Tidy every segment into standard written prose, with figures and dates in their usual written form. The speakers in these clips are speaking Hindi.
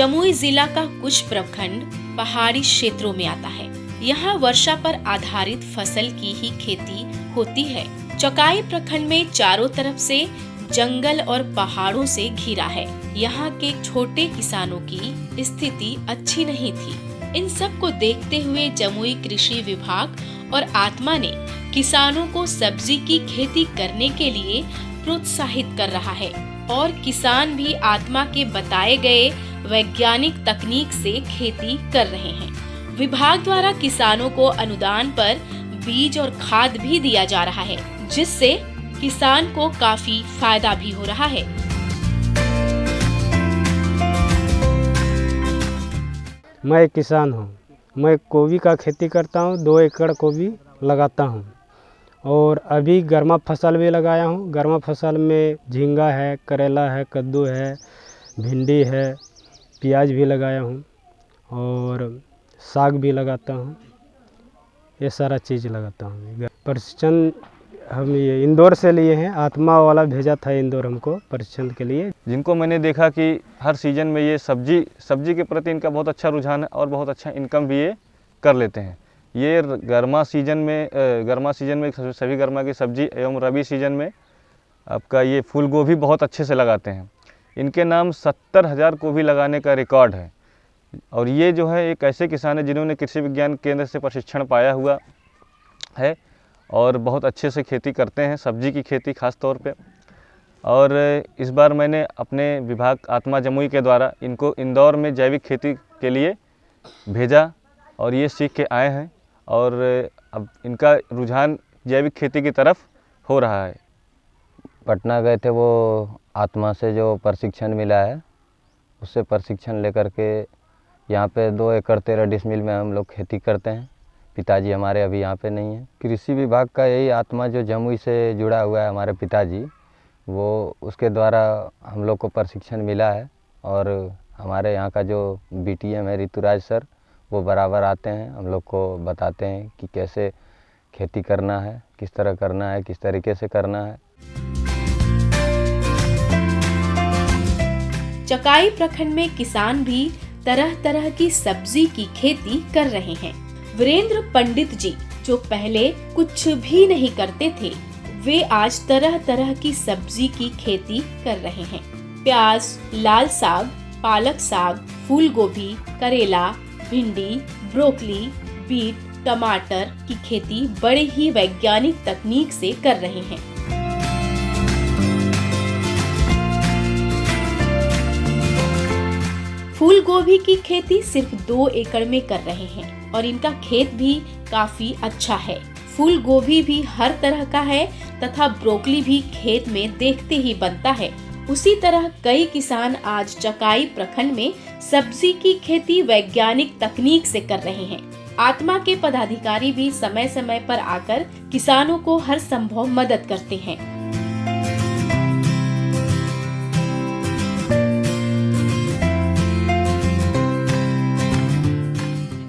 जमुई जिला का कुछ प्रखंड पहाड़ी क्षेत्रों में आता है। यहाँ वर्षा पर आधारित फसल की ही खेती होती है। चकाई प्रखंड में चारों तरफ से जंगल और पहाड़ों से घिरा है। यहाँ के छोटे किसानों की स्थिति अच्छी नहीं थी। इन सब को देखते हुए जमुई कृषि विभाग और आत्मा ने किसानों को सब्जी की खेती करने के लिए प्रोत्साहित कर रहा है और किसान भी आत्मा के बताए गए वैज्ञानिक तकनीक से खेती कर रहे हैं। विभाग द्वारा किसानों को अनुदान पर बीज और खाद भी दिया जा रहा है, जिससे किसान को काफी फायदा भी हो रहा है। मैं एक किसान हूँ। मैं गोभी का खेती करता हूँ, 2 एकड़ गोभी लगाता हूँ और अभी गर्मा फसल भी लगाया हूँ। गर्मा फसल में झींगा है, करेला है, कद्दू है, भिंडी है, प्याज भी लगाया हूँ और साग भी लगाता हूँ। ये सारा चीज़ लगाता हूँ। प्रशिक्षण हम ये इंदौर से लिए हैं। आत्मा वाला भेजा था इंदौर हमको प्रशिक्षण के लिए। जिनको मैंने देखा कि हर सीज़न में ये सब्जी के प्रति इनका बहुत अच्छा रुझान है और बहुत अच्छा इनकम भी ये कर लेते हैं। ये गर्मा सीजन में सभी गर्मा की सब्जी एवं रबी सीजन में आपका ये फूल गोभी बहुत अच्छे से लगाते हैं। इनके नाम 70,000 गोभी लगाने का रिकॉर्ड है और ये जो है एक ऐसे किसान है जिन्होंने कृषि विज्ञान केंद्र से प्रशिक्षण पाया हुआ है और बहुत अच्छे से खेती करते हैं, सब्जी की खेती खास तौर पे। और इस बार मैंने अपने विभाग आत्मा जमुई के द्वारा इनको इंदौर में जैविक खेती के लिए भेजा और ये सीख के आए हैं और अब इनका रुझान जैविक खेती की तरफ हो रहा है। पटना गए थे, वो आत्मा से जो प्रशिक्षण मिला है उससे प्रशिक्षण लेकर के यहाँ पे 2 एकड़ 13 डिसमिल में हम लोग खेती करते हैं। पिताजी हमारे अभी यहाँ पे नहीं है। कृषि विभाग का यही आत्मा जो जमुई से जुड़ा हुआ है हमारे पिताजी, वो उसके द्वारा हम लोग को प्रशिक्षण मिला है और हमारे यहाँ का जो BTM है ऋतुराज सर, वो बराबर आते हैं, हम लोग को बताते हैं कि कैसे खेती करना है, किस तरह करना है, किस तरीके से करना है। चकाई प्रखंड में किसान भी तरह तरह की सब्जी की खेती कर रहे हैं। वीरेंद्र पंडित जी जो पहले कुछ भी नहीं करते थे, वे आज तरह तरह की सब्जी की खेती कर रहे हैं। प्याज, लाल साग, पालक साग, फूल गोभी, करेला, भिंडी, ब्रोकली, बीट, टमाटर की खेती बड़े ही वैज्ञानिक तकनीक से कर रहे हैं। फूल गोभी की खेती सिर्फ 2 एकड़ में कर रहे हैं और इनका खेत भी काफी अच्छा है। फूल गोभी भी हर तरह का है तथा ब्रोकली भी खेत में देखते ही बनता है। उसी तरह कई किसान आज चकाई प्रखंड में सब्जी की खेती वैज्ञानिक तकनीक से कर रहे हैं। आत्मा के पदाधिकारी भी समय समय पर आकर किसानों को हर संभव मदद करते हैं।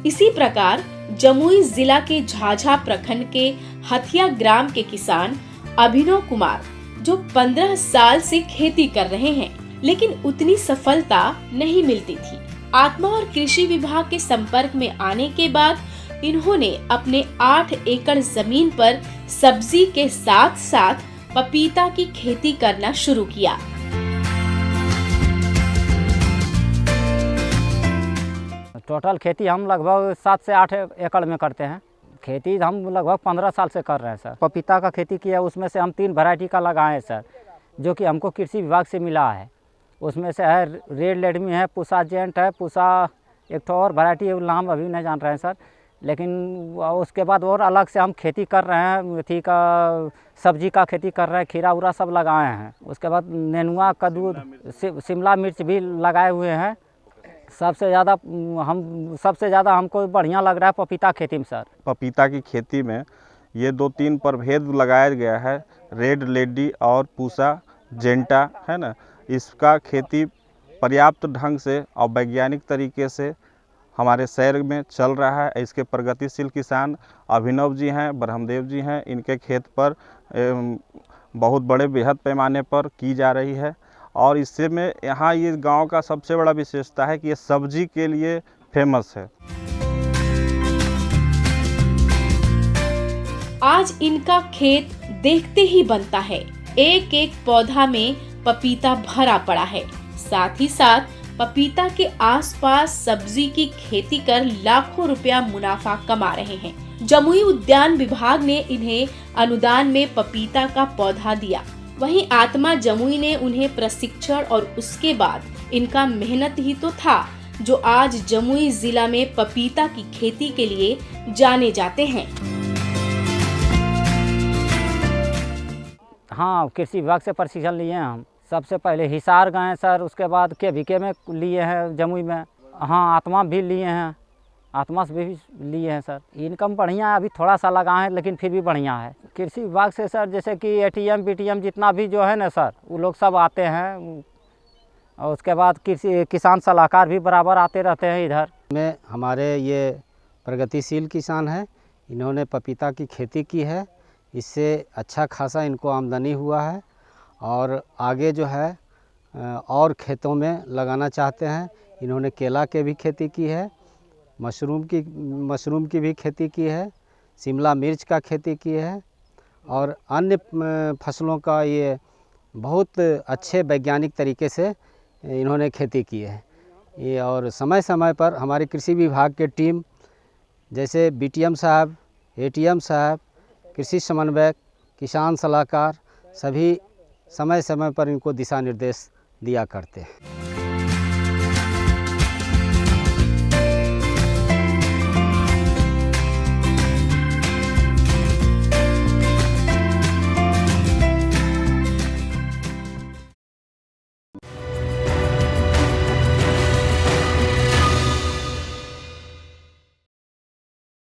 इसी प्रकार जमुई जिला के झाझा प्रखंड के हथिया ग्राम के किसान अभिनव कुमार जो 15 साल से खेती कर रहे हैं, लेकिन उतनी सफलता नहीं मिलती थी। आत्मा और कृषि विभाग के संपर्क में आने के बाद इन्होंने अपने 8 एकड़ जमीन पर सब्जी के साथ साथ पपीता की खेती करना शुरू किया। टोटल खेती हम लगभग 7 से 8 एकड़ में करते हैं। खेती हम लगभग 15 साल से कर रहे हैं सर। पपीता का खेती किया, उसमें से हम 3 वैरायटी का लगाए हैं सर, जो कि हमको कृषि विभाग से मिला है। उसमें से है रेड लेडमी है, पूसा जेंट है, पूसा एक तो और वैरायटी है, नाम अभी नहीं जान रहे हैं सर। लेकिन उसके बाद और अलग से हम खेती कर रहे हैं, मेथी का सब्जी का खेती कर रहे हैं, खीरा उरा सब लगाए हैं। उसके बाद नेनुआ, कद्दू, शिमला मिर्च भी लगाए हुए हैं। सबसे ज़्यादा हमको बढ़िया लग रहा है पपीता खेती में सर। पपीता की खेती में ये 2-3 प्रभेद लगाया गया है, रेड लेडी और पूसा जेंटा, है ना। इसका खेती पर्याप्त ढंग से और वैज्ञानिक तरीके से हमारे शहर में चल रहा है। इसके प्रगतिशील किसान अभिनव जी हैं, ब्रह्मदेव जी हैं। इनके खेत पर बहुत बड़े बृहद पैमाने पर की जा रही है और इससे में यहाँ ये गांव का सबसे बड़ा विशेषता है कि ये सब्जी के लिए फेमस है। आज इनका खेत देखते ही बनता है। एक एक पौधा में पपीता भरा पड़ा है। साथ ही साथ पपीता के आसपास सब्जी की खेती कर लाखों रुपया मुनाफा कमा रहे हैं। जमुई उद्यान विभाग ने इन्हें अनुदान में पपीता का पौधा दिया। वहीं आत्मा जमुई ने उन्हें प्रशिक्षण और उसके बाद इनका मेहनत ही तो था जो आज जमुई जिला में पपीता की खेती के लिए जाने जाते हैं। हाँ, कृषि विभाग से प्रशिक्षण लिए हैं हम। सबसे पहले हिसार गए हैं सर, उसके बाद KVK में लिए हैं जमुई में। हाँ, आत्मा भी लिए हैं, आत्मा से भी लिए हैं सर। इनकम बढ़िया है, अभी थोड़ा सा लगा है लेकिन फिर भी बढ़िया है। कृषि विभाग से सर जैसे कि ATM BTM जितना भी जो है ना सर, वो लोग सब आते हैं। और उसके बाद किसान सलाहकार भी बराबर आते रहते हैं इधर में। हमारे ये प्रगतिशील किसान हैं, इन्होंने पपीता की खेती की है, इससे अच्छा खासा इनको आमदनी हुआ है और आगे जो है और खेतों में लगाना चाहते हैं। इन्होंने केला के भी खेती की है, मशरूम की भी खेती की है, शिमला मिर्च का खेती की है और अन्य फसलों का ये बहुत अच्छे वैज्ञानिक तरीके से इन्होंने खेती की है। ये और समय समय पर हमारी कृषि विभाग की टीम जैसे BTM साहब, ATM साहब, कृषि समन्वयक, किसान सलाहकार सभी समय समय पर इनको दिशा निर्देश दिया करते हैं।